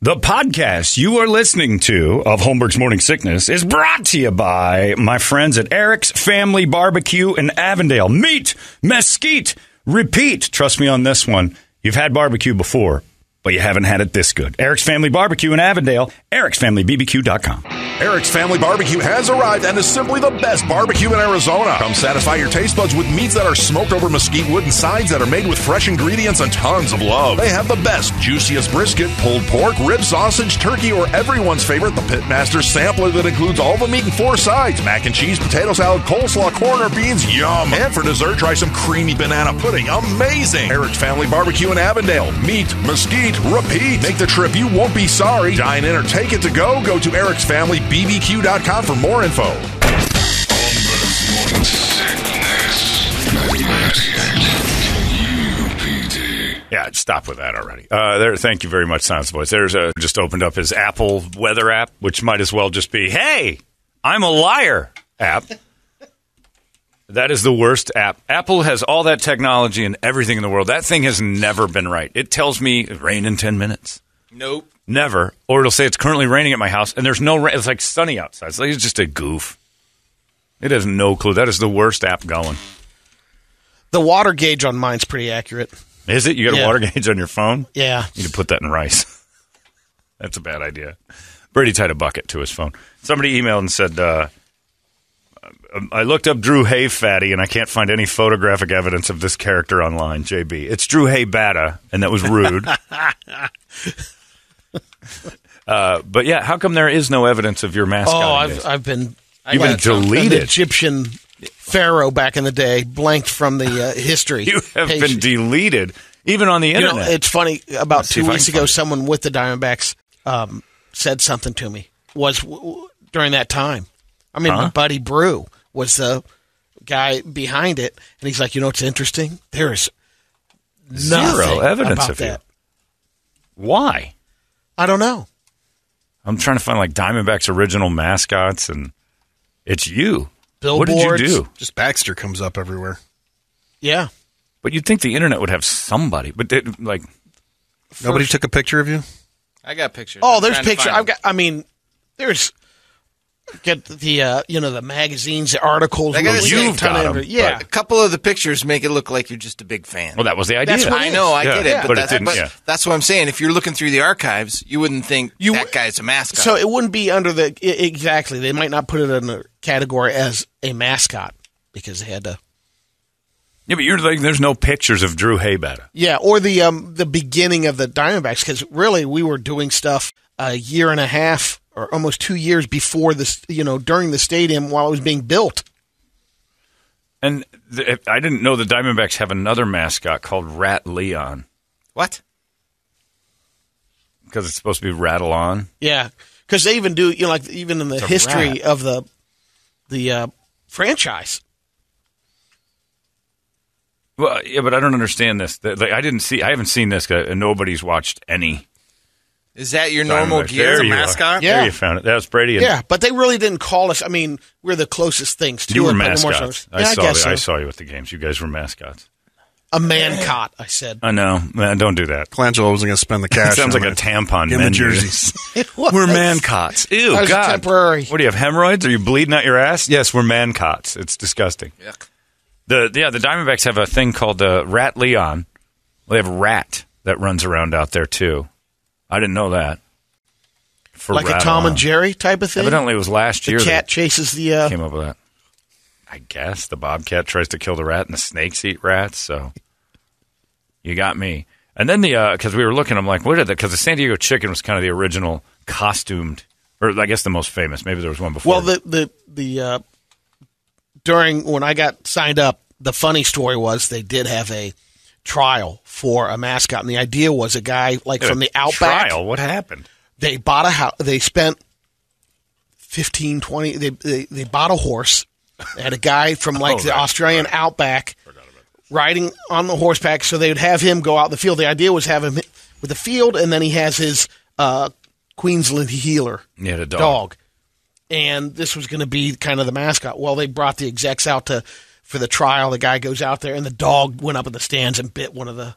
The podcast you are listening to of Holmberg's Morning Sickness is brought to you by my friends at Eric's Family Barbecue in Avondale. Meet, mesquite, repeat. Trust me on this one. You've had barbecue before, but you haven't had it this good. Eric's Family Barbecue in Avondale, ericsfamilybbq.com. Eric's Family Barbecue has arrived and is simply the best barbecue in Arizona. Come satisfy your taste buds with meats that are smoked over mesquite wood and sides that are made with fresh ingredients and tons of love. They have the best, juiciest brisket, pulled pork, rib sausage, turkey, or everyone's favorite, the Pitmaster sampler that includes all the meat and 4 sides, mac and cheese, potato salad, coleslaw, corn, or beans, yum. And for dessert, try some creamy banana pudding, amazing. Eric's Family Barbecue in Avondale. Meat, mesquite, repeat. Make the trip, you won't be sorry. Dine in or take it to go. Go to ericsfamilybbq.com for more info. Yeah, stop with that already. Thank you very much, Science Boys. Just opened up his Apple weather app, which might as well just be, hey, I'm a liar app. That is the worst app. Apple has all that technology and everything in the world. That thing has never been right. It tells me rain in 10 minutes. Nope. Never. Or it'll say it's currently raining at my house, and there's no rain. It's like sunny outside. It's just a goof. It has no clue. That is the worst app going. The water gauge on mine's pretty accurate. Is it? You got a water gauge on your phone? Yeah. You need to put that in rice. That's a bad idea. Brady tied a bucket to his phone. Somebody emailed and said, I looked up Drew Heybattah, and I can't find any photographic evidence of this character online, JB. It's Drew Heybattah, and that was rude. But yeah, how come there is no evidence of your mascot? Oh, I've been deleted. An Egyptian pharaoh back in the day, blanked from the history. You have been deleted, even on the internet. You know, it's funny. About 2 weeks ago, someone with the Diamondbacks said something to me. During that time. I mean, my buddy Brew was the guy behind it, and he's like, you know what's interesting? There is zero evidence about of that. You. Why? I don't know. I'm trying to find like Diamondbacks original mascots, and it's you. Billboards. What did you do? Just Baxter comes up everywhere. Yeah. But you'd think the internet would have somebody, but Nobody took a picture of you? I got pictures. Oh, there's pictures. There's get the the magazines, the articles. You've got them. Yeah. A couple of the pictures make it look like you're just a big fan. Well, that was the idea. That's what I know, I get it, but it didn't. That's what I'm saying. If you're looking through the archives, you wouldn't think that guy's a mascot. So it wouldn't be under the exactly. They might not put it in a category as a mascot because they had to. Yeah, but you're like, there's no pictures of Drew Heybattah. Yeah, or the beginning of the Diamondbacks, because really we were doing stuff a year and a half or almost 2 years before this, during the stadium while it was being built. And I didn't know the Diamondbacks have another mascot called Rat Leon. What? Because it's supposed to be Rattle On. Yeah, because they even do, even in the history of the franchise. Well, yeah, but I don't understand this. I haven't seen this guy, and nobody's watched any. Is that your normal gear as a mascot? Yeah. There you found it. That was Brady. Yeah, but they really didn't call us. I mean, we're the closest things to it. You were but mascots. I saw you at the games. You guys were mascots. A man-cot, I said. I know. Man, don't do that. Colangelo wasn't going to spend the cash. Sounds like a tampon in the jerseys. We're man-cots. Ew, that was God. Temporary. What, do you have hemorrhoids? Are you bleeding out your ass? Yes, we're man-cots. It's disgusting. Yuck. The Diamondbacks have a thing called Rat Leon. They have Rat that runs around out there, too. I didn't know that. Like a Tom and Jerry type of thing? Evidently, it was last year. The cat chases the... Came up with that. I guess the bobcat tries to kill the rat, and the snakes eat rats, so... You got me. And then because we were looking, I'm like, what is that? Because the San Diego Chicken was kind of the original costumed, or I guess the most famous. Maybe there was one before. Well, during when I got signed up, the funny story was they did have a trial for a mascot, and the idea was a guy from the Outback. Trial? What happened? They bought a house. They spent 15, 20. They bought a horse. They had a guy from the Australian Outback riding on the horseback, so they would have him go out in the field. The idea was have him with the field, and then he has his Queensland Heeler dog. And this was going to be kind of the mascot. Well, they brought the execs out to for the trial. The guy goes out there, and the dog went up in the stands and bit one of the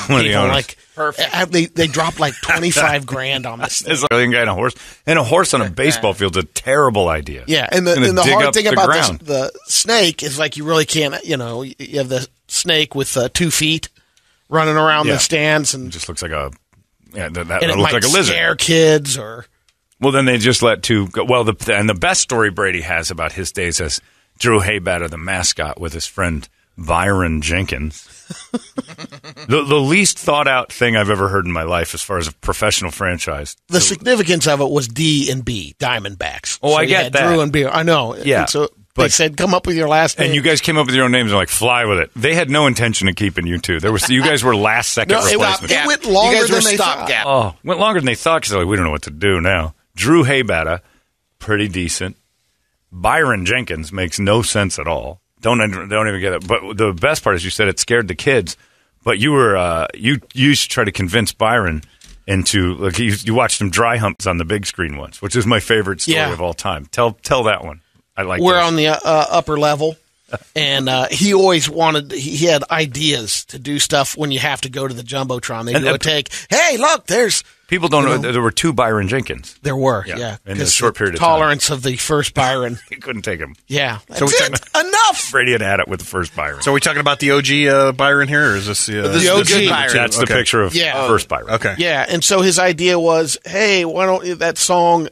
people. Like, perfect. They dropped like $25,000 on this thing. It's like a guy on a horse. And a horse on a baseball field's a terrible idea. Yeah, and the hard thing about the snake is like you really can't, you have the snake with 2 feet running around the stands. And it just looks like a, that looks like a lizard. Scare kids or... Well, then they just let 2 go. Well, and the best story Brady has about his days as Drew Heybattah, the mascot, with his friend Byron Jenkins. the least thought out thing I've ever heard in my life as far as a professional franchise. The significance of it was D and B, Diamondbacks. Oh, so I get that. Drew and B. I know. Yeah. And so they said, come up with your last name. And you guys came up with your own names and like, fly with it. They had no intention of keeping you two. You guys were last second replacements. It went longer than they thought. Oh, went longer than they thought because they're like, we don't know what to do now. Drew Heybattah, pretty decent. Byron Jenkins makes no sense at all. Don't even get it. But the best part is you said it scared the kids. But you were you used to try to convince Byron into like you watched him dry humps on the big screen once, which is my favorite story of all time. Tell that one. I like. We're on the upper level, and he always wanted. He had ideas to do stuff when you have to go to the jumbotron. They go take. Hey, look, there's. People don't know there were 2 Byron Jenkins. There were, yeah. In a short period of time. Tolerance of the first Byron. You couldn't take him. Yeah. Enough! Brady had it with the first Byron. So are we talking about the OG Byron here, or is this the OG Byron? That's the picture of first Byron. Okay. Yeah, and so his idea was, hey, why don't that song,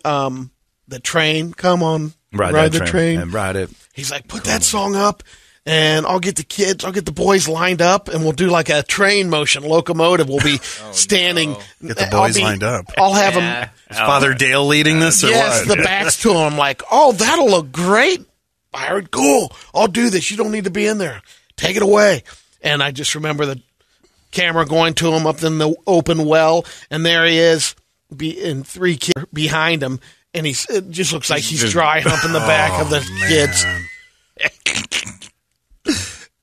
The Train, come on, ride the train. And ride it. He's like, put that song up. And I'll get the boys lined up, and we'll do like a train motion, locomotive. We'll be standing. No. Get the boys lined up. I'll have them. Is Father Dale leading this or yes, what? the backs to him like, oh, that'll look great. Byron, cool. I'll do this. You don't need to be in there. Take it away. And I just remember the camera going to him up in the open well, and there he is, in 3 kids behind him, and it just looks like he's dry humping the back of the kids.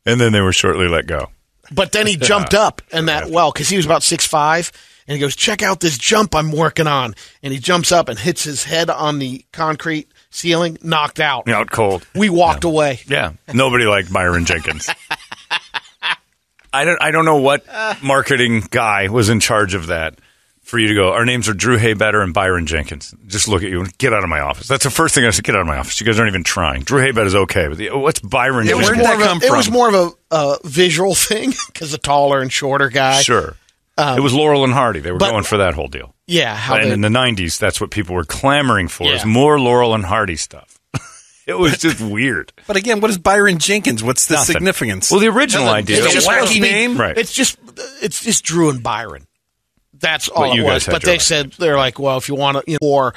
And then they were shortly let go. But then he jumped up in that well because he was about 6'5", and he goes, check out this jump I'm working on. And he jumps up and hits his head on the concrete ceiling, knocked out. Out cold. We walked away. Yeah. Nobody liked Byron Jenkins. I don't know what marketing guy was in charge of that for you to go, our names are Drew Heybattah and Byron Jenkins. Just look at you and get out of my office. That's the first thing I said, get out of my office. You guys aren't even trying. Drew Heybattah is okay. But what's Byron Jenkins? It was more of a visual thing because the taller and shorter guy. Sure. It was Laurel and Hardy. They were going for that whole deal. Yeah. And in the 90s, that's what people were clamoring for is more Laurel and Hardy stuff. It was just weird. But again, what is Byron Jenkins? What's the significance? Well, the original idea. It's just a wacky name. Right. It's just Drew and Byron. That's all it was. But they said, they're like, well, if you want to, or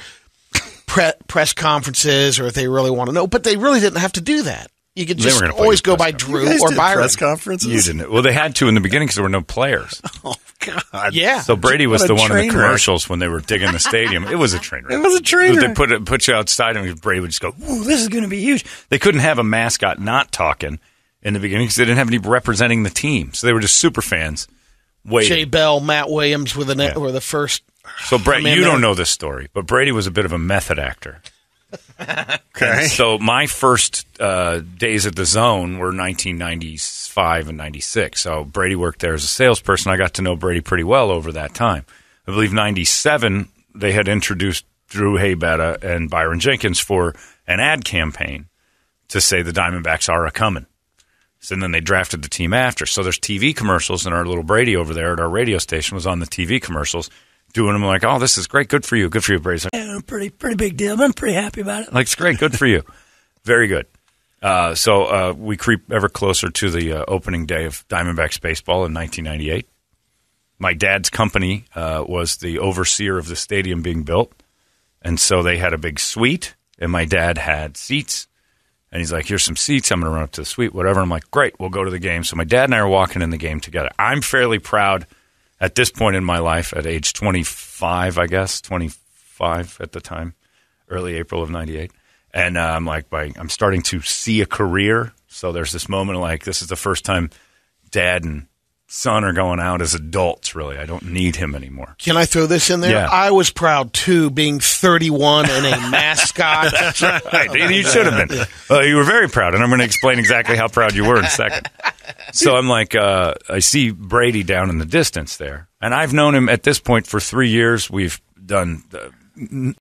press conferences, or if they really want to know. But they really didn't have to do that. You could just always go by Drew or Byron. Press conferences? You didn't. Well, they had to in the beginning because there were no players. Oh, God. Yeah. So Brady was the one in the commercials when they were digging the stadium. It was a train wreck. It was a train wreck. They put you outside and Brady would just go, ooh, this is going to be huge. They couldn't have a mascot not talking in the beginning because they didn't have any representing the team. So they were just super fans. Jay Bell, Matt Williams were the first. So, Brett, you don't know this story, but Brady was a bit of a method actor. Okay. And so my first days at the Zone were 1995 and 96. So Brady worked there as a salesperson. I got to know Brady pretty well over that time. I believe 97, they had introduced Drew Heybattah and Byron Jenkins for an ad campaign to say the Diamondbacks are a-coming. And then they drafted the team after. So there's TV commercials, and our little Brady over there at our radio station was on the TV commercials doing them like, oh, this is great. Good for you. Good for you, Brady's like, yeah, pretty big deal. I'm pretty happy about it. Like, it's great. Good for you. Very good. So we creep ever closer to the opening day of Diamondbacks baseball in 1998. My dad's company was the overseer of the stadium being built. And so they had a big suite, and my dad had seats. And he's like, here's some seats. I'm going to run up to the suite, whatever. I'm like, great, we'll go to the game. So my dad and I are walking in the game together. I'm fairly proud at this point in my life, at age 25, I guess, 25 at the time, early April of 98. And I'm like, I'm starting to see a career. So there's this moment of like, this is the first time Dad and son are going out as adults, really. I don't need him anymore. Can I throw this in there? Yeah. I was proud, too, being 31 and a mascot. Right. You should have been. You were very proud, and I'm going to explain exactly how proud you were in a second. So I'm like, I see Brady down in the distance there, and I've known him at this point for 3 years. We've done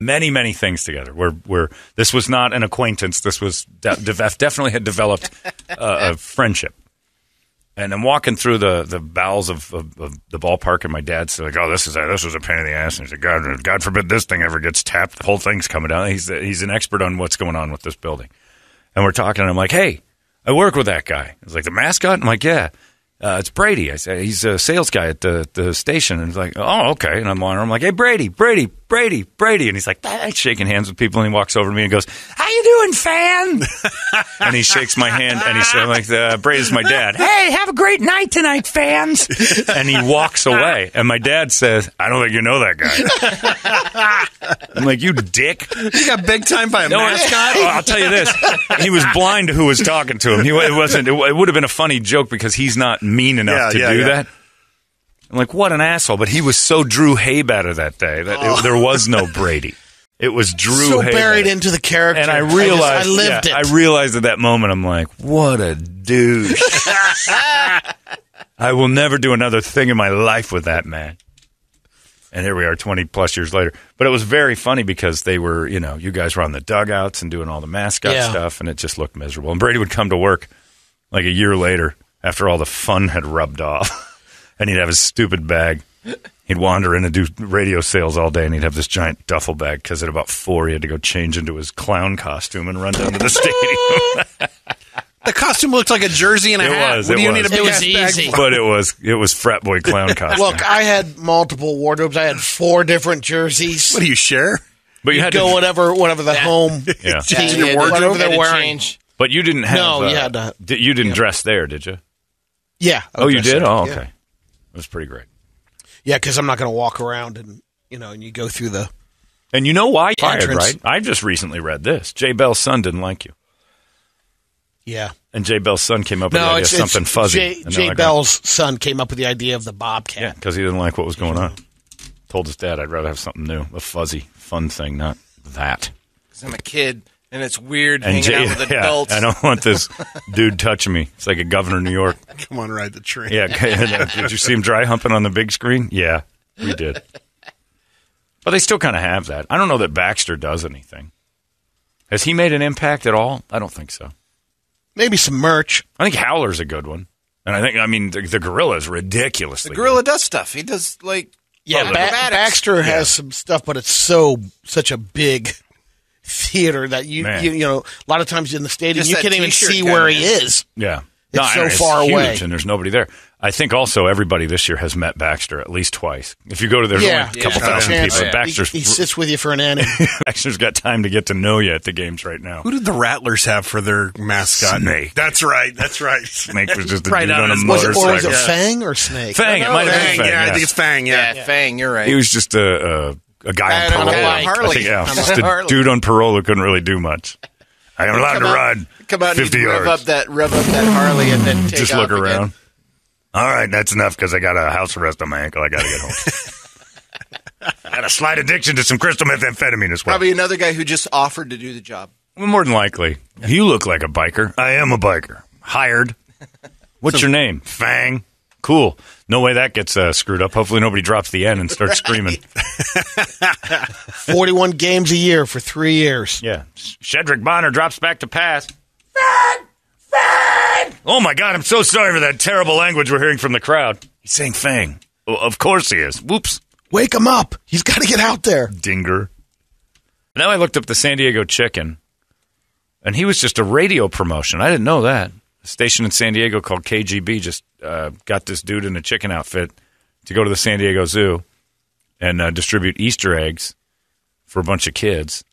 many, many things together. This was not an acquaintance. This was definitely had developed a friendship. And I'm walking through the bowels of the ballpark, and my dad's like, "Oh, this was a pain in the ass." And he said, "God forbid this thing ever gets tapped. The whole thing's coming down." He's an expert on what's going on with this building. And we're talking, and I'm like, "Hey, I work with that guy." He's like, "The mascot?" I'm like, "Yeah, it's Brady." I said, "He's a sales guy at the station." And he's like, "Oh, okay." And I'm like, "Hey, Brady." And he's like, shaking hands with people, and he walks over to me and goes, "How you doing, fan?" And he shakes my hand, and he's like, "Brady's my dad." "Hey, have a great night tonight, fans." And he walks away. And my dad says, "I don't think you know that guy." I'm like, "You dick." You got big time by a mascot? I'll tell you this. He was blind to who was talking to him. It would have been a funny joke because he's not mean enough to do that. I'm like, what an asshole. But he was so Drew Heybattah that day that there was no Brady. It was Drew So Heybattah. buried into the character. And I realized, I lived it. I realized at that moment, I'm like, what a douche. I will never do another thing in my life with that man. And here we are 20 plus years later. But it was very funny because they were, you guys were on the dugouts and doing all the mascot stuff, and it just looked miserable. And Brady would come to work like a year later after all the fun had rubbed off. And he'd have his stupid bag. He'd wander in and do radio sales all day, and he'd have this giant duffel bag because at about 4 he had to go change into his clown costume and run down to the stadium. The costume looked like a jersey and a hat. What do you need a big ass bag for? But it was frat boy clown costume. Look, I had multiple wardrobes. I had 4 different jerseys. What do you share? But you had go whatever the home Yeah, team, whatever they're wearing. But you didn't have. No, you had to. You didn't dress there, did you? Yeah. Oh, you did? Oh, okay. Yeah. It was pretty great. Yeah, because I'm not going to walk around and and you go through the. And you know why you fired, entrance. right? I just recently read this. Jay Bell's son didn't like you. Yeah. And Jay Bell's son came up with the idea of something fuzzy. Jay Bell's son came up with the idea of the Bobcat. Yeah, because he didn't like what was going on. Told his dad, I'd rather have something new, a fuzzy, fun thing, not that. Because I'm a kid, and it's weird And hanging out with adults. I don't want this dude touching me. It's like a governor of New York. Come on, ride the train. Yeah. Did you see him dry humping on the big screen? Yeah, we did. But they still kind of have that. I don't know that Baxter does anything. Has he made an impact at all? I don't think so. Maybe some merch. I think Howler's a good one. And the gorilla is ridiculously The gorilla does stuff. He does, Baxter has some stuff, but it's such a big theater that you a lot of times in the stadium Just you that can't even t-shirt see guy, where man. he is. Yeah. It's so far huge, away. and there's nobody there. I think also everybody this year has met Baxter at least twice. If you go to there's only a couple thousand chance. people. Baxter's, He sits with you for an inning. Baxter's got time to get to know you at the games right now. Who did the Rattlers have for their mascot? Snake. That's right. Snake was just a Right dude out on a of his motorcycle. Or was it Fang or Snake? Fang. It might have been Fang. Yeah, I yes. think it's Fang. Yeah, Yeah. Fang, you're right. He was just a guy on on parole. a bike. I think, On a just a Harley. dude on parole who couldn't really do much. I am allowed to ride Come out 50 and rev yards. up that Harley and then take Just off look again. around. All right, that's enough because I got a house arrest on my ankle. I got to get home. I got a slight addiction to some crystal methamphetamine as well. Probably another guy who just offered to do the job. Well, more than likely. You look like a biker. I am a biker. Hired. What's your name? Fang. Cool. No way that gets screwed up. Hopefully nobody drops the N and starts screaming. 41 games a year for 3 years. Yeah. Shedrick Bonner drops back to pass. Fang! Fang! Oh, my God. I'm so sorry for that terrible language we're hearing from the crowd. He's saying Fang. Well, of course he is. Whoops. Wake him up. He's got to get out there. Dinger. Now I looked up the San Diego Chicken, and he was just a radio promotion. I didn't know that. A station in San Diego called KGB just got this dude in a chicken outfit to go to the San Diego Zoo and distribute Easter eggs for a bunch of kids.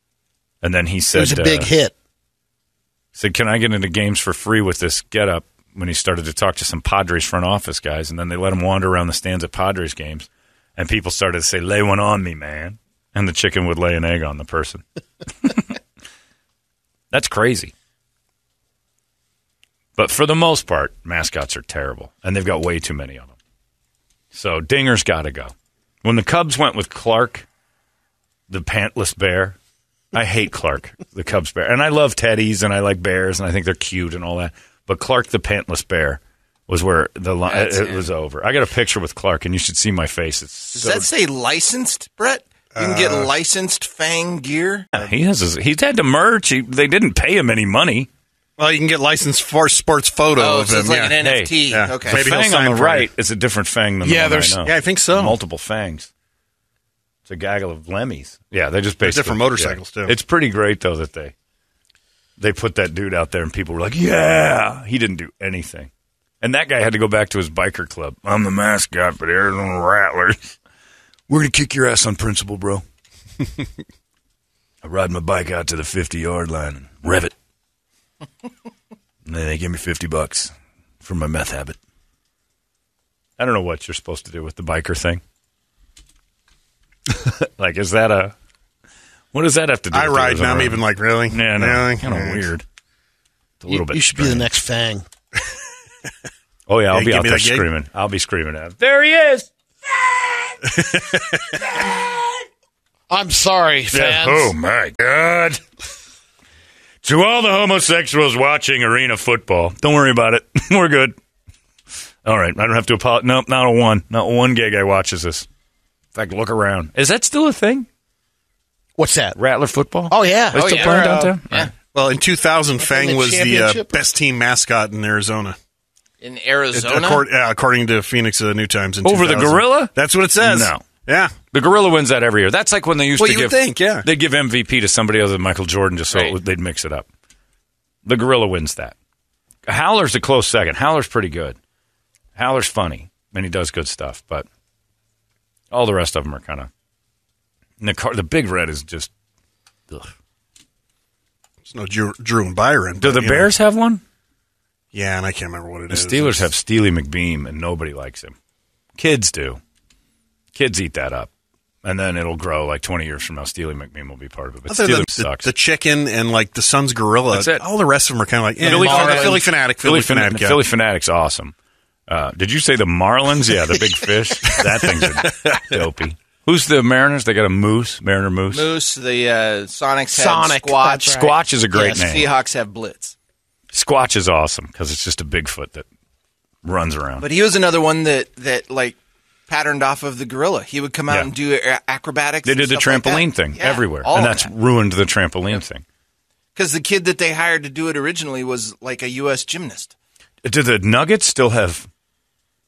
And then he said, It was a big hit. said, can I get into games for free with this getup? When he started to talk to some Padres front office guys, and then they let him wander around the stands at Padres games, and people started to say, lay one on me, man. And the chicken would lay an egg on the person. That's crazy. But for the most part, mascots are terrible, and they've got way too many of them. So Dinger's got to go. When the Cubs went with Clark, the pantless bear, I hate Clark, the Cubs bear. And I love teddies, and I like bears, and I think they're cute and all that. But Clark, the pantless bear, was where it was over. I got a picture with Clark, and you should see my face. Does that say licensed, Brett? You can get licensed Fang gear? Yeah, he's had to merch. They didn't pay him any money. Well, you can get licensed for sports photo of so him. it's like an NFT. Yeah. Okay. The Maybe fang on the right is a different fang than the one I know. Yeah, I think so. Multiple fangs. It's a gaggle of lemmies. Yeah, they're just basically different motorcycles, too. It's pretty great, though, that they put that dude out there and people were like, yeah. He didn't do anything. And that guy had to go back to his biker club. I'm the mascot for the Arizona Rattlers. We're going to kick your ass on principle, bro. I ride my bike out to the 50-yard line and rev it. And then they give me $50 for my meth habit. I don't know what you're supposed to do with the biker thing. Like, is that what does that have to do with I ride and I'm even like, really? Yeah, no, really? kind of weird. It's a little bit You should be the next Fang. Oh, yeah, I'll be out there that gig. screaming. I'll be screaming at him. There he is! I'm sorry, fans. Oh, my God. To all the homosexuals watching arena football, don't worry about it. We're good. All right, I don't have to apologize. Nope, not a one. Not one gay guy watches this. In fact, look around. Is that still a thing? What's that? Rattler football? Oh, yeah. They still playing downtown? Yeah. Well, in 2000, Fang the was the championship? best team mascot in Arizona. In Arizona? According to Phoenix New Times in Over the 2000. gorilla? That's what it says. No. Yeah. The gorilla wins that every year. That's like when they used to you give. would think, yeah. They'd give MVP to somebody other than Michael Jordan just so Right. they'd mix it up. The gorilla wins that. Howler's a close second. Howler's pretty good. Howler's funny, and he does good stuff, but all the rest of them are kind of. The Big Red is just. Ugh. There's no Drew and Byron. Do the Bears have one? Yeah, and I can't remember what it The is. Steelers have Steely McBeam, and nobody likes him. Kids do. Kids eat that up. And then it'll grow like 20 years from now. Steely McBeam will be part of it. But Other Steely than sucks. the chicken and like the Sun's Gorilla. That's it. All the rest of them are kind of like Philly Fanatic. Philly Fanatic. Yeah. Philly Fanatic's awesome. Did you say the Marlins? Yeah, the big fish. That thing's a dopey. Who's the Mariners? They got a moose, Mariner Moose. Moose, the Sonics have Sonic, Squatch. that's right. Squatch is a great name. Seahawks have Blitz. Squatch is awesome because it's just a Bigfoot that runs around. But he was another one that like patterned off of the gorilla. He would come out and do acrobatics. They did the trampoline thing everywhere, and that's ruined the trampoline thing. Because the kid that they hired to do it originally was like a U.S. gymnast. Do the Nuggets still have?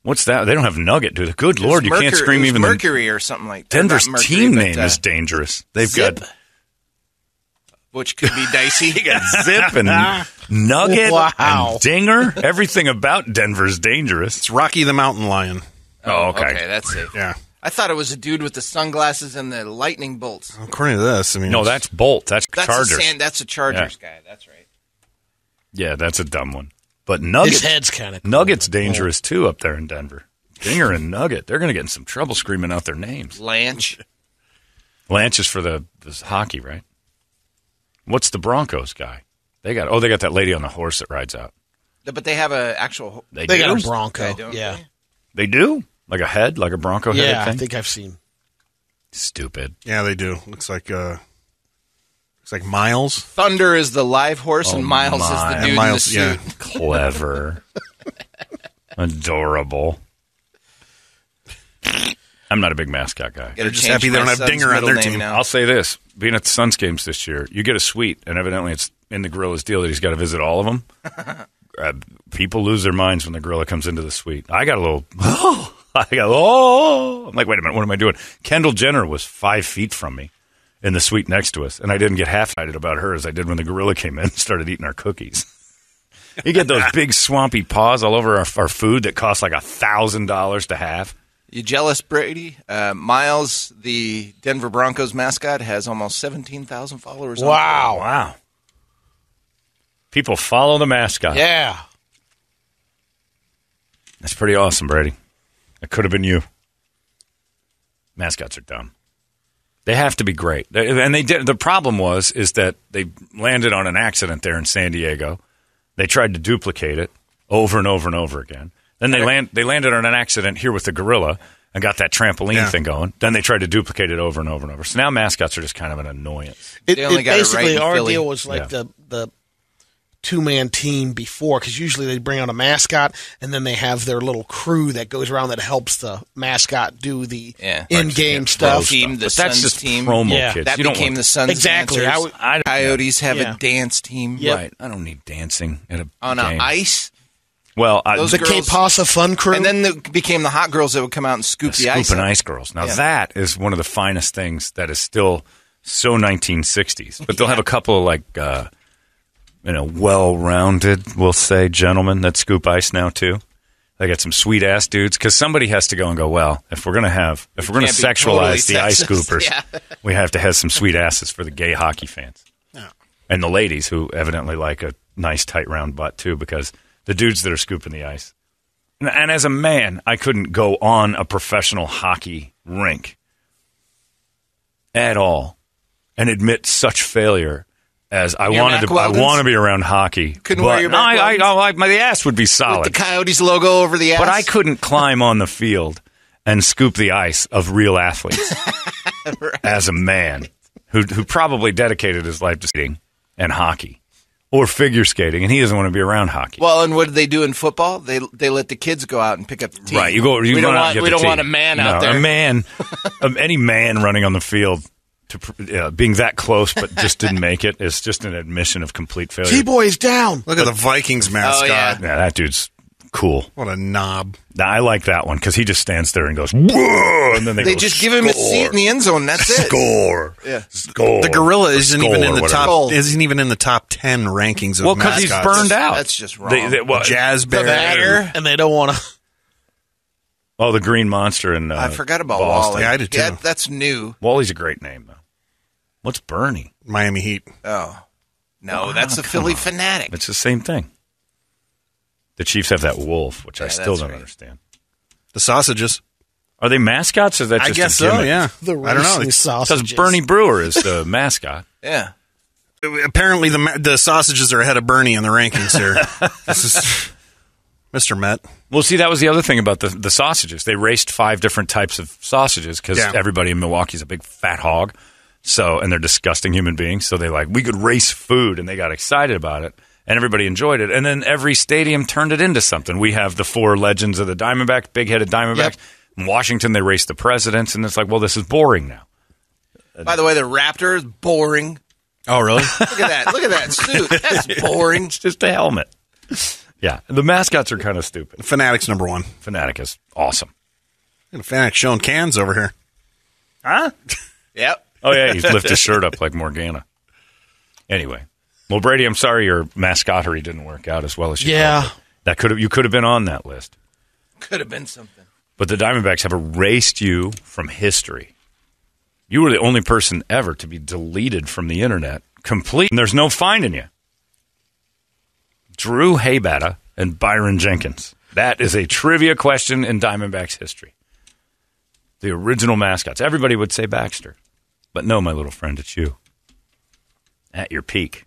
What's that? They don't have Nugget, do they? Good Lord, you can't scream even. Mercury or something like that. Denver's Not Mercury, team but, name is dangerous. They've Zip, got which could be dicey. you got Zip and Nugget Wow. and Dinger. Everything about Denver's dangerous. It's Rocky the Mountain Lion. Oh, okay. Okay, that's safe. Yeah. I thought it was a dude with the sunglasses and the lightning bolts. According to this, I mean, No, that's Bolt. That's Chargers. That's a Chargers guy. That's right. Yeah, that's a dumb one. But His Nuggets, head's kind of cool. Nugget's dangerous too up there in Denver. Dinger and Nugget, they're going to get in some trouble screaming out their names. Lanch. Lanch is for the hockey, right? What's the Broncos guy? They got that lady on the horse that rides out. But they have an actual. They They do? got a Bronco. don't Yeah. They do? Like a head? Like a Bronco headed Yeah, thing? I think I've seen. Stupid. yeah, they do. Looks like Miles. Thunder is the live horse, and Miles is the dude Miles, in the yeah. suit. Clever. Adorable. I'm not a big mascot guy. Gotta just change happy they my don't have son's Dinger on middle their name team. now. I'll say this. Being at the Suns games this year, you get a suite, and evidently it's in the Gorilla's deal that he's got to visit all of them. People lose their minds when the Gorilla comes into the suite. I got a little, I'm like, wait a minute, what am I doing? Kendall Jenner was 5 feet from me in the suite next to us, and I didn't get half excited about her as I did when the Gorilla came in and started eating our cookies. You get those big swampy paws all over our food that cost like $1,000 to have. You jealous, Brady? Miles, the Denver Broncos mascot, has almost 17,000 followers. on Wow. Wow. People follow the mascot. Yeah. That's pretty awesome, Brady. It could have been you. Mascots are dumb. They have to be great. And they did. The problem is that they landed on an accident there in San Diego. They tried to duplicate it over and over and over again. Then they landed on an accident here with the gorilla and got that trampoline thing going. Then they tried to duplicate it over and over and over. So now mascots are just kind of an annoyance. Basically, our deal was like the two-man team before, because usually they bring out a mascot and then they have their little crew that goes around that helps the mascot do the in-game stuff. Team, the but that's just team. promo kids. That became the Suns exactly. dancers. Coyotes have a dance team. Yep. Right. I don't need dancing on game. Ice. Well, the Cape Pasa Fun Crew. And then became the hot girls that would come out and scoop the ice. Scoop and ice girls. Now, that is one of the finest things that is still so 1960s. But they'll have a couple of, like, well-rounded, we'll say, gentlemen that scoop ice now, too. They got some sweet-ass dudes. Because somebody has to go and go, well, if we're going to sexualize the ice scoopers, we have to have some sweet asses for the gay hockey fans. Yeah. And the ladies, who evidently like a nice, tight, round butt, too, because the dudes that are scooping the ice. And as a man, I couldn't go on a professional hockey rink at all and admit such failure as I want to be around hockey. Couldn't wear your Mac Weldons? My ass would be solid. With the Coyotes logo over the ass? But I couldn't climb on the field and scoop the ice of real athletes as a man who probably dedicated his life to skating and hockey. Or figure skating, and he doesn't want to be around hockey. Well, and what do they do in football? They let the kids go out and pick up the team. Right, we don't want a man out there. A man, any man running on the field, being that close but just didn't make it is just an admission of complete failure. T-Boy's down. Look at the Vikings mascot. Yeah, that dude's cool. What a knob. Now, I like that one because he just stands there and goes, whoa, and then they just give him a seat in the end zone. That's it. Score. Yeah. Score. The gorilla isn't even in the top. Isn't even in the top 10 rankings of mascots. Well, because he's burned out. That's just wrong. Jazz Bear. And they don't want to. Oh, the Green Monster and I forgot about Boston. Wally. Yeah, I did too. Yeah, that's new. Wally's a great name, though. What's Bernie? Miami Heat. Oh. No, that's a Philly Fanatic. It's the same thing. The Chiefs have that wolf, which I still don't understand. The sausages. Are they mascots, or is that just I guess a gimmick? so, yeah. I don't know. Sausages. Because Bernie Brewer is the mascot. Yeah. Apparently, the sausages are ahead of Bernie in the rankings here. This is Mr. Met. Well, see, that was the other thing about the sausages. They raced 5 different types of sausages because everybody in Milwaukee's a big fat hog. So, and they're disgusting human beings. So we could race food, and they got excited about it. And everybody enjoyed it. And then every stadium turned it into something. We have the 4 legends of the Diamondbacks, big-headed Diamondbacks. Yep. In Washington, they race the presidents, and it's like, well, this is boring now. By the way, the Raptor is boring. Oh, really? Look at that suit. That's boring. It's just a helmet. Yeah, the mascots are kind of stupid. Fanatic's number 1. Fanatic is awesome. Fanatic showing cans over here. Huh? Yep. Oh, yeah, he's lifted his shirt up like Morgana. Anyway. Well, Brady, I'm sorry your mascottery didn't work out as well as you hoped. You could have been on that list. Could have been something. But the Diamondbacks have erased you from history. You were the only person ever to be deleted from the internet. Complete. And there's no finding you. Drew Heybattah and Byron Jenkins. That is a trivia question in Diamondbacks history. The original mascots. Everybody would say Baxter. But no, my little friend, it's you. At your peak.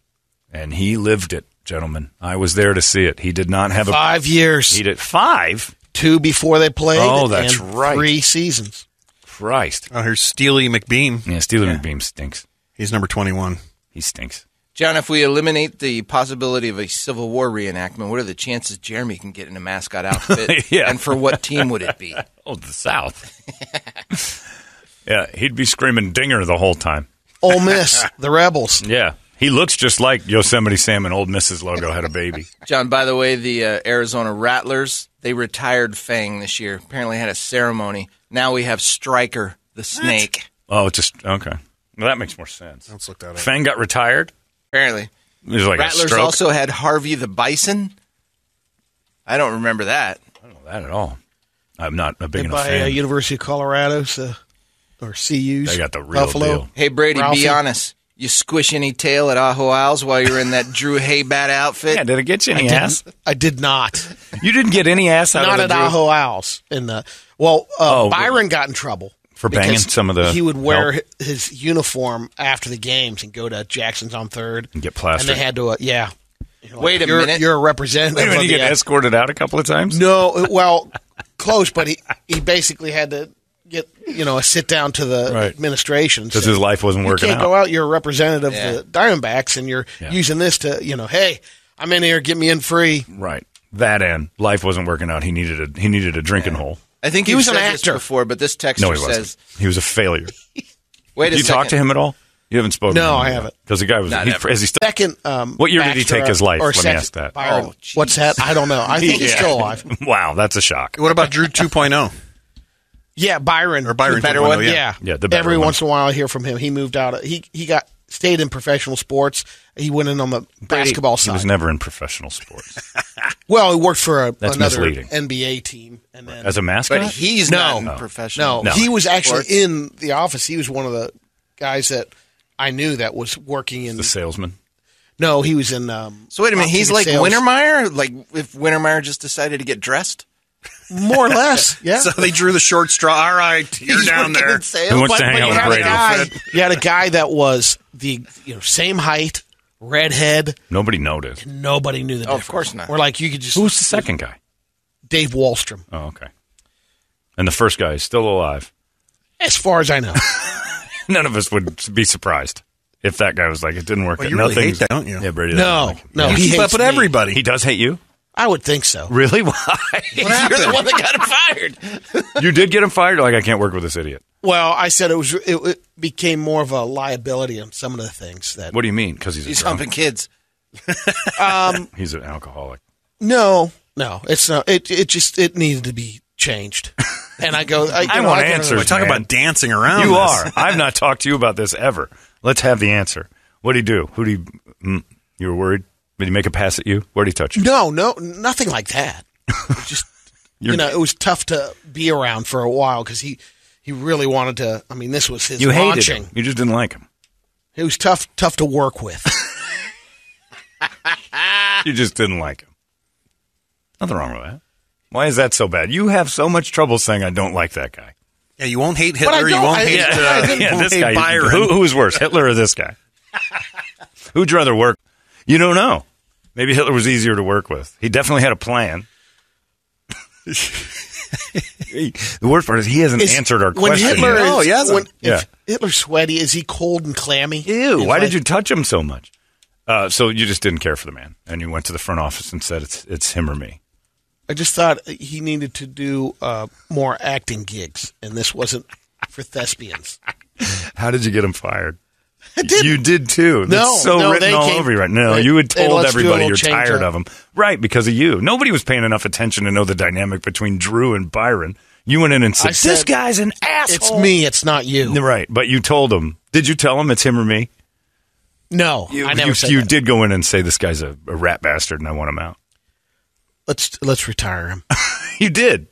And he lived it, gentlemen. I was there to see it. He did not have 5 years. He did 5? 2 before they played. Oh, that's and right. 3 seasons. Christ. Oh, here's Steely McBeam. Yeah, Steely McBeam stinks. He's number 21. He stinks. John, if we eliminate the possibility of a Civil War reenactment, what are the chances Jeremy can get in a mascot outfit? Yeah. And for what team would it be? Oh, the South. Yeah, he'd be screaming dinger the whole time. Ole Miss, the Rebels. Yeah. He looks just like Yosemite Sam and Old Miss's logo had a baby. John, by the way, the Arizona Rattlers, they retired Fang this year. Apparently had a ceremony. Now we have Stryker, the snake. Oh, just, okay. Well, that makes more sense. Let's look that up. Fang got retired? Apparently. It was like Rattlers a stroke. also had Harvey the Bison. I don't remember that. I don't know that at all. I'm not a big They enough by fan. University of Colorado, or CU's. They got the real Buffalo. deal. Hey, Brady, Ralphie. be honest. You squish any tail at Ajo Owls while you were in that Drew Heybattah outfit? Yeah, did it get you any ass? I did not. You didn't get any ass out Not of at the Drew? Ajo Owls. Byron got in trouble. For banging because some of the he would wear help? his uniform after the games and go to Jackson's on 3rd. And get plastered. And they had to, Wait a minute. You're a representative. Wait a minute, you get escorted out a couple of times? No, well, close, but he basically had to get a sit down to the administration because his life wasn't working out. You can't go out. You're a representative of the Diamondbacks, and you're using this to hey, I'm in here, get me in free. Right. That end, life wasn't working out. He needed a drinking hole. I think he was said an this actor before, but this texter No, he says wasn't. He was a failure. Wait a Did you second. talk to him at all? You haven't spoken. No, to him I haven't. Because the guy was. Second. What year did he take his life? Or Let me ask that. Byron. What's that? I don't know. I think he's still alive. Wow, that's a shock. What about Drew 2.0? Yeah, Byron. Or Byron the better 2.0, one. yeah. Yeah, the better Every one. once in a while, I hear from him. He moved out. He stayed in professional sports. He went in on the basketball side. He was never in professional sports. Well, he worked for another misleading. NBA team, and then As a mascot? But he's not in professional. No, he was actually sports. in the office. He was one of the guys that I knew that was working in The salesman? No, he was in. So wait a minute, he's like sales. Wintermeyer? Like if Wintermeyer just decided to get dressed? More or less, yeah. So they drew the short straw. All right, you're down there. Who wants to hang out with Brady? You had a guy that was the same height, redhead. Nobody noticed. Nobody knew the difference. Of course not. Or like you could just. Who's the second guy? Dave Wallstrom. Oh, okay. And the first guy is still alive. As far as I know. None of us would be surprised if that guy was like, it didn't work. Well, you really hate that, don't you? Yeah, Brady doesn't like him. No, You he keep hates up with me. everybody. He does hate you? I would think so. Really? Why? You're the one that got him fired. You did get him fired? Like, I can't work with this idiot. Well, I said it became more of a liability on some of the things that. What do you mean? Because he's drunk? humping kids. He's an alcoholic. No, it's not. It needed to be changed. And I go. I want answers. Talk man. about dancing around. You this. are. I've not talked to you about this ever. Let's have the answer. What did he do? Who did he? You were worried? Did he make a pass at you? Where did he touch you? No, nothing like that. Just it was tough to be around for a while because he really wanted to. I mean, this was his You hated launching. him. You just didn't like him. It was tough to work with. You just didn't like him. Nothing wrong with that. Why is that so bad? You have so much trouble saying I don't like that guy. Yeah, you won't hate But I Hitler. You don't- won't I- hate, yeah, you won't this hate guy. Byron. Who was worse, Hitler or this guy? Who'd you rather work? You don't know. Maybe Hitler was easier to work with. He definitely had a plan. The worst part is he hasn't answered our When question Hitler yet. is, Yeah. if Hitler's sweaty, is he cold and clammy? Ew, He's why like- did you touch him so much? So you just didn't care for the man, and you went to the front office and said, it's him or me. I just thought he needed to do more acting gigs, and this wasn't for thespians. How did you get him fired? I didn't. You did too. That's so written they all came- over you right now. they- You had they told let's do a everybody little you're change tired up. of him. Right, because of you. Nobody was paying enough attention to know the dynamic between Drew and Byron. You went in and said, I said, this guy's an asshole. It's me. It's not you. Right, but you told him. Did you tell him it's him or me? No, I never said You that. did go in and say this guy's a rat bastard and I want him out. Let's retire him. You did.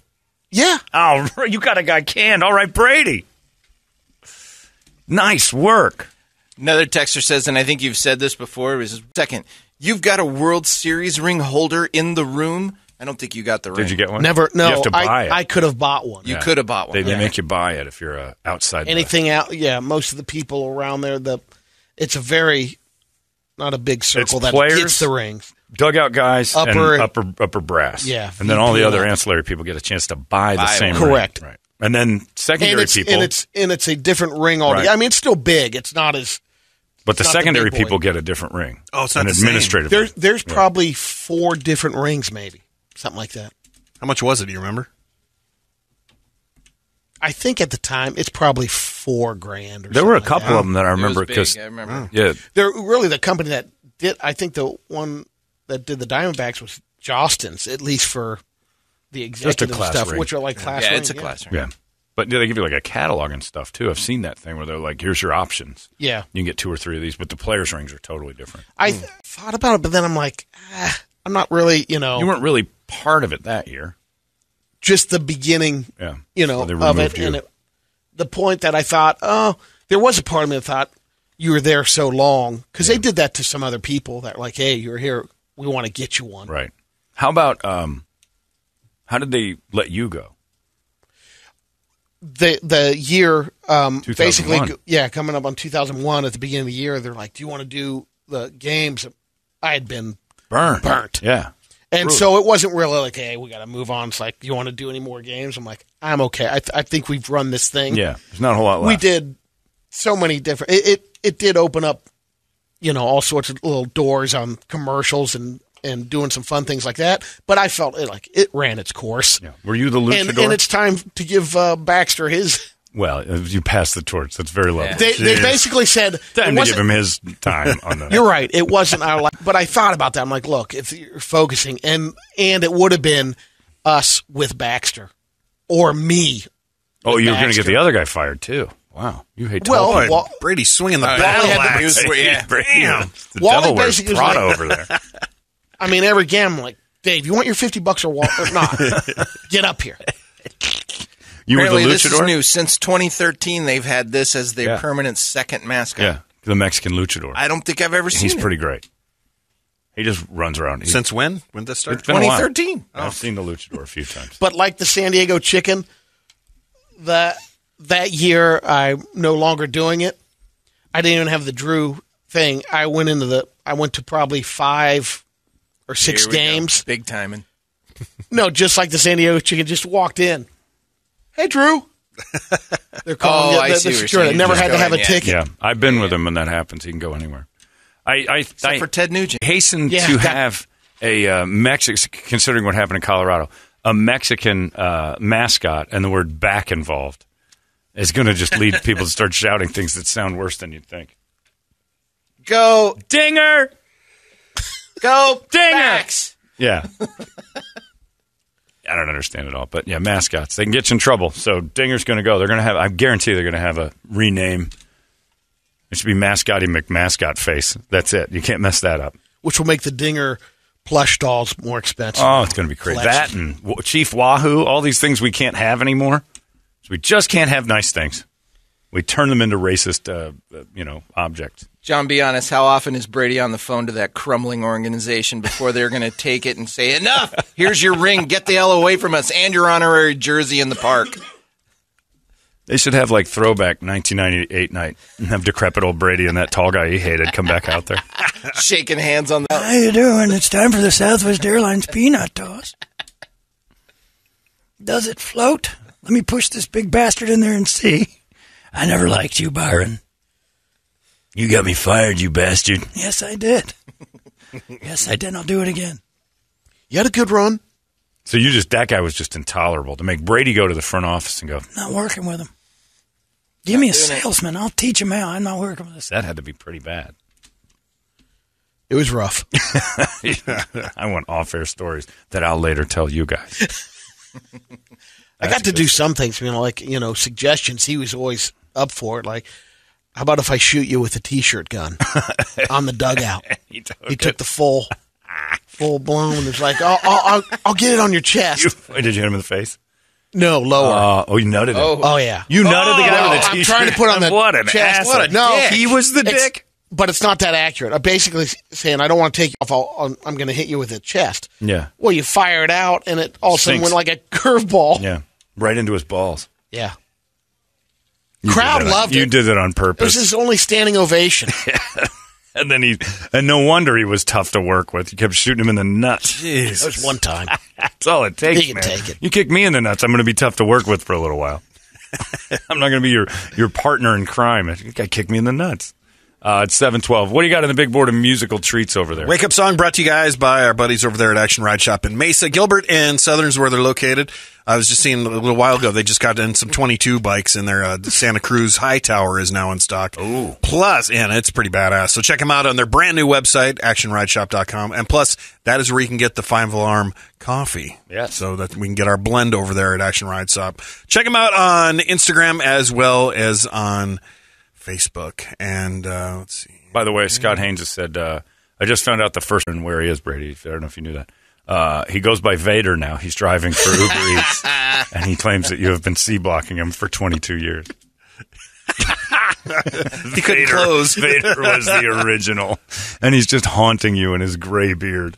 Yeah. Oh, you got a guy canned. All right, Brady. Nice work. Another texter says, and I think you've said this before, he says, second, you've got a World Series ring holder in the room. I don't think you got the ring. Did you get one? Never. No. You have to buy it. I could have bought one. You could have bought one. They make you buy it if you're outside. Anything out? Yeah. Most of the people around there, it's a very not a big circle that players, gets the rings. Dugout guys, Upper- and upper brass. Yeah, and then all the VP other level. ancillary people get a chance to buy the same Correct. ring. Right. And then secondary people. And it's a different ring altogether. Right. I mean, it's still big. It's not as. But the not the secondary big boy. people get a different ring. Oh, it's not an the same. administrative. There's probably 4 different rings, maybe something like that. How much was it? Do you remember? I think at the time it's probably $4,000. Or There were a something like couple that. of them that I remember It was because big, I remember. yeah, They're really the company that did. I think the one that did the Diamondbacks was Jostens, at least for the executive class stuff, ring. which are like class. Yeah, ring, it's a class ring. yeah. But they give you like a catalog and stuff too. I've seen that thing where they're like, "Here's your options. Yeah, You can get 2 or 3 of these." But the players' rings are totally different. I thought about it, but then I'm like, I'm not really. You weren't really part of it that year. Just the beginning. Yeah. Of They it, removed you. and the point that I thought, there was a part of me that thought you were there so long because they did that to some other people that were like, hey, you're here, we want to get you one. Right. How about how did they let you go? The year, basically, 2001. coming up on 2001 at the beginning of the year, they're like, do you want to do the games? I had been burnt. Yeah. And so it wasn't really like, hey, we got to move on. It's like, you want to do any more games? I'm like, I'm okay. I think we've run this thing. Yeah. There's not a whole lot left. We did so many different. It did open up, all sorts of little doors on commercials and doing some fun things like that. But I felt it ran its course. Yeah. Were you the luchador? And it's time to give Baxter his. Well, you passed the torch. That's very lovely. They basically said time to give him his time on the. You're right. It wasn't our life, but I thought about that. I'm like, look, if you're focusing, and it would have been us with Baxter, or me. Oh, you're going to get the other guy fired too. Wow, you hate. Well, Brady's swinging the battle axe. The Wally devil wears basically Prada was over there. I mean, every game, I'm like, Dave, you want your $50 or not? Get up here. You were the luchador? This is new. Since 2013, they've had this as their permanent second mascot. Yeah, the Mexican luchador. I don't think I've ever seen it. He's pretty great. He just runs around. Since when? When did this start? It's been a while. 2013. I've seen the luchador a few times. But like the San Diego Chicken, that year I'm no longer doing it. I didn't even have the Drew thing. I went to probably 5 or 6 games. Big timing. No, just like the San Diego Chicken, just walked in. Hey, Drew. They're calling I see what you're security. saying. Never had to have a Yeah. ticket. Yeah, I've been with him when that happens. He can go anywhere. Except for Ted Nugent. Hasten to have a Mexican, considering what happened in Colorado, a Mexican mascot and the word back involved is going to just lead people to start shouting things that sound worse than you'd think. Go Dinger! Go Dinger! Backs! Yeah. I don't understand it all, but yeah, mascots. They can get you in trouble. So Dinger's going to go. They're going to have, I guarantee they're going to have a rename. It should be Mascotty McMascot Face. That's it. You can't mess that up. Which will make the Dinger plush dolls more expensive. Oh, it's going to be crazy. That and Chief Wahoo, all these things we can't have anymore. So we just can't have nice things. We turn them into racist, objects. John, be honest, how often is Brady on the phone to that crumbling organization before they're going to take it and say, enough, here's your ring, get the hell away from us, and your honorary jersey in the park? They should have like throwback 1998 night and have decrepit old Brady and that tall guy he hated come back out there. Shaking hands on the... How you doing? It's time for the Southwest Airlines peanut toss. Does it float? Let me push this big bastard in there and see. I never liked you, Byron. You got me fired, you bastard. Yes, I did. Yes, I did. I'll do it again. You had a good run. So that guy was just intolerable to make Brady go to the front office and go, Not working with him. Give me a salesman. I'll teach him how. I'm not working with this. that had to be pretty bad. It was rough. I want off-air stories that I'll later tell you guys. I got to do some things, suggestions. He was always up for it. Like, how about if I shoot you with a T-shirt gun on the dugout? He took the full blown. It's like, I'll get it on your chest. Did you hit him in the face? No, lower. You nutted him. Oh yeah. You nutted the guy with a I'm T-shirt. trying to put on the what an chest. asshole. What a dick. He was the dick. But it's not that accurate. I'm basically saying I don't want to take you off. I'm going to hit you with a chest. Yeah. Well, you fire it out, and it all of a sudden Stinks. went like a curveball. Yeah. Right into his balls. Yeah. You Crowd loved it. You did it on It was purpose. his only standing ovation. And then no wonder he was tough to work with. You kept shooting him in the nuts. That was one time. That's all it takes, He can man. take it. You kick me in the nuts, I'm going to be tough to work with for a little while. I'm not going to be your partner in crime. You got to kick me in the nuts. It's 7:12. What do you got on the big board of musical treats over there? Wake Up Song brought to you guys by our buddies over there at Action Ride Shop in Mesa. Gilbert and Southern's where they're located. I was just seeing a little while ago, they just got in some 22 bikes in their Santa Cruz High Tower is now in stock. Ooh. Plus, and it's pretty badass. So check them out on their brand new website, actionrideshop.com. And plus, that is where you can get the Five Alarm coffee. Yes. So that we can get our blend over there at Action Ride Shop. Check them out on Instagram as well as on Facebook. And let's see. By the way, Scott Haynes has said, I just found out the first one where he is, Brady. I don't know if you knew that. He goes by Vader now. He's driving for Uber Eats, and he claims that you have been C-blocking him for 22 years. He couldn't close. Vader was the original, and he's just haunting you in his gray beard.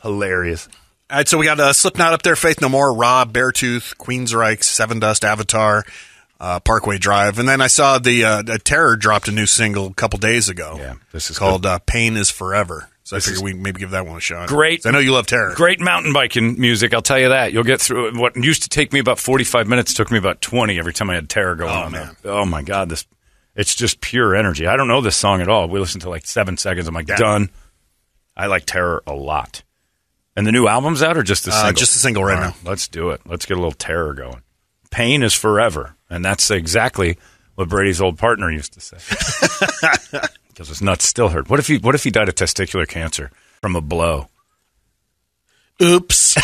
Hilarious. All right, so we got Slipknot up there, Faith No More, Rob, Beartooth, Queensryche, Seven Dust, Avatar. Parkway Drive. And then I saw the Terror dropped a new single a couple days ago. Yeah, this is called Pain is Forever. So I figured we maybe give that one a shot. Great. I know you love Terror. Great mountain biking music, I'll tell you that. You'll get through it. What used to take me about 45 minutes took me about 20 every time I had Terror going on man. there. Oh, my God. It's just pure energy. I don't know this song at all. We listened to like 7 seconds. I'm like, done. I like Terror a lot. And the new album's out or just the single? Just the single right now. Let's do it. Let's get a little Terror going. Pain is forever. And that's exactly what Brady's old partner used to say. Because his nuts still hurt. What if he died of testicular cancer from a blow? Oops.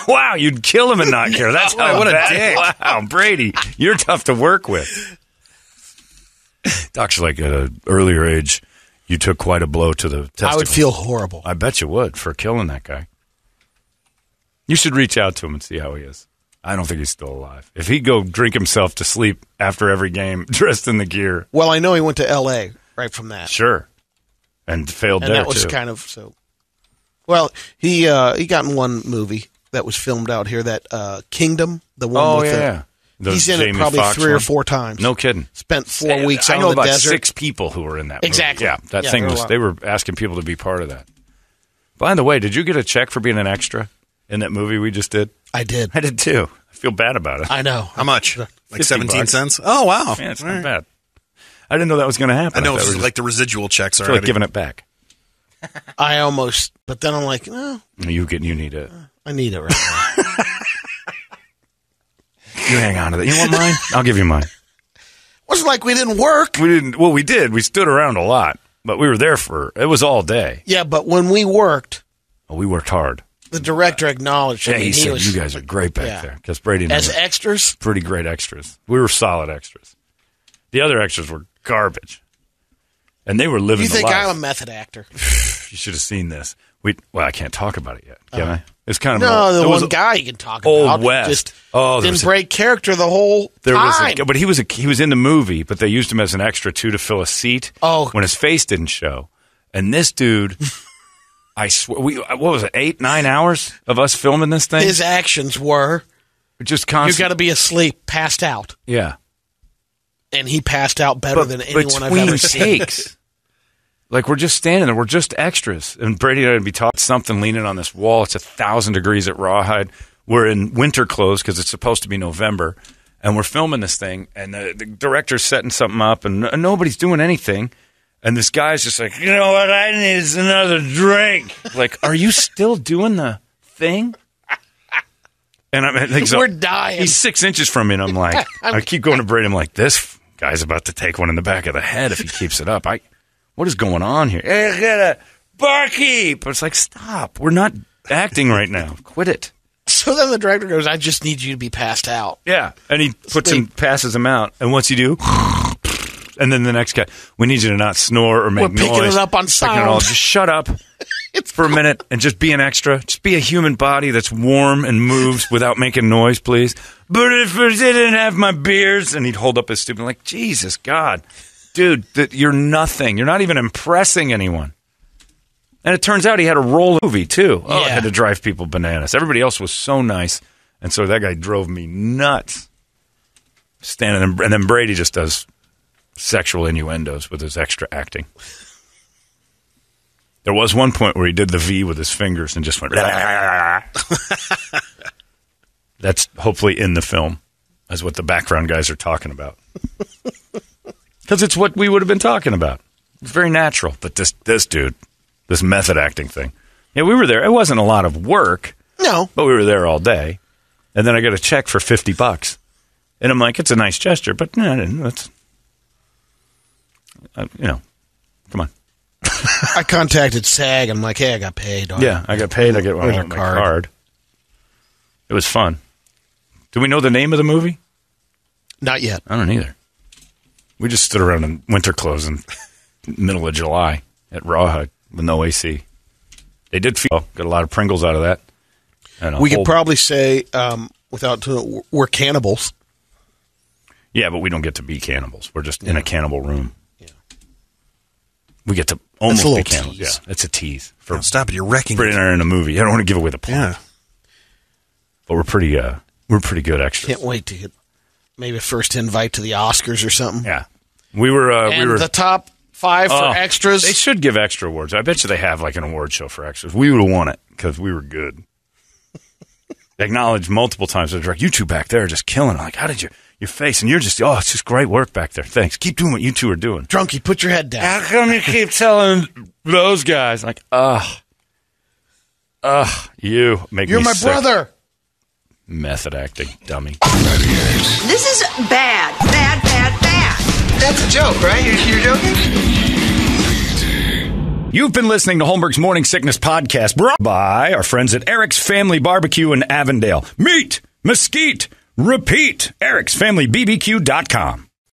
Wow, you'd kill him and not care. That's how what a bad. dick. Wow, Brady, you're tough to work with. Doc's like, at an earlier age, you took quite a blow to the testicles. I would feel horrible. I bet you would for killing that guy. You should reach out to him and see how he is. I don't think he's still alive. If he'd go drink himself to sleep after every game dressed in the gear. Well, I know he went to L.A. right from that. Sure. And failed and there, that was too. kind of so. Well, he got in one movie that was filmed out here, that Kingdom, the one with he's in Jamie it probably Foxx 3 or one? 4 times. No kidding. Spent 4 weeks I out know in the about desert. 6 people who were in that movie. Exactly. Yeah, that Yeah, thing there were a was, lot. they were asking people to be part of that. By the way, did you get a check for being an extra in that movie we just did? I did. I did too. I feel bad about it. I know. How much? Like 50 17 bucks. cents? Oh, wow. Man, it's not bad. I didn't know that was going to happen. I know thought it's we were like the residual checks just already. like giving it back. I almost, but then I'm like, no, You need it. I need it right now. You hang on to that. You want mine? I'll give you mine. Wasn't like we didn't work. We didn't. Well, we did. We stood around a lot, but we were there it was all day. Yeah, but when we worked, We worked hard. the director acknowledged. Yeah, he said, was, you guys are great back Yeah. there. Because Brady and I as were extras. pretty great extras. We were solid extras. The other extras were garbage. And they were living You the think life. I'm a method actor? You should have seen this. I can't talk about it yet, can I? It's kind of No, the there was one guy you can talk Old about. West. Just Oh, there didn't was a- break character the whole time. But he was in the movie, but they used him as an extra too to fill a seat. Oh. When his face didn't show. And this dude, I swear, what was it, 8-9 hours of us filming this thing? His actions were, Just you constant. got to be asleep, passed out. Yeah. And he passed out better than anyone I've ever seen. takes. Like, we're just standing there. We're just extras. And Brady and I would be taught something leaning on this wall. It's 1,000 degrees at Rawhide. We're in winter clothes because it's supposed to be November. And we're filming this thing. And the director's setting something up. And nobody's doing anything. And this guy's just like, you know what I need is another drink. Like, are you still doing the thing? And I'm like, We're dying. He's 6 inches from me. And I'm like, I keep going to Brady. I'm like, this guy's about to take one in the back of the head if he keeps it up. What is going on here? I got a barkeep. But it's like, stop. We're not acting right now. Quit it. So then the director goes, I just need you to be passed out. Yeah. And he passes him out. And once you do, and then the next guy, we need you to not snore or make We're picking noise. it up on Picking it all. sound. Just shut up for a minute and just be an extra. Just be a human body that's warm and moves without making noise, please. But if I didn't have my beers, and he'd hold up his stupid, like, Jesus God. Dude, you're nothing. You're not even impressing anyone. And it turns out he had a roll movie, too. Oh, it had to drive people bananas. Everybody else was so nice. And so that guy drove me nuts. Standing there, and then Brady just does sexual innuendos with his extra acting. There was one point where he did the V with his fingers and just went... That's hopefully in the film, as what the background guys are talking about. Because it's what we would have been talking about. It's very natural. But this dude, this method acting thing. Yeah, we were there. It wasn't a lot of work. No. But we were there all day. And then I got a check for $50. And I'm like, it's a nice gesture. But no, it's... come on. I contacted SAG. I'm like, hey, I got paid. Yeah, I got paid. I get my card. It was fun. Do we know the name of the movie? Not yet. I don't either. We just stood around in winter clothes in middle of July at Rawhide with no AC. They did got a lot of Pringles out of that. And We could probably say, we're cannibals. Yeah, but we don't get to be cannibals. We're just in a cannibal room. Yeah. We get to almost be cannibals. Tease. Yeah, it's a tease. Stop it. You're wrecking Brady it. and I are in a movie. I don't want to give away the plot. Yeah. But we're pretty good extras. Can't wait to get maybe a first invite to the Oscars or something. Yeah. We were the top 5 for extras. They should give extra awards. I bet you they have like an award show for extras. We would have won it because we were good. They acknowledged multiple times. They're like, you two back there are just killing it. Like, how did your face? And you're just, it's just great work back there. Thanks. Keep doing what you two are doing. Drunkie, put your head down. How come you keep telling those guys? Like, you make You're me my sick. brother. Method acting, dummy. This is bad. Bad, bad, bad. That's a joke, right? You're joking? You've been listening to Holmberg's Morning Sickness Podcast, brought by our friends at Eric's Family Barbecue in Avondale. Meet, mesquite, repeat. Eric'sFamilyBBQ.com.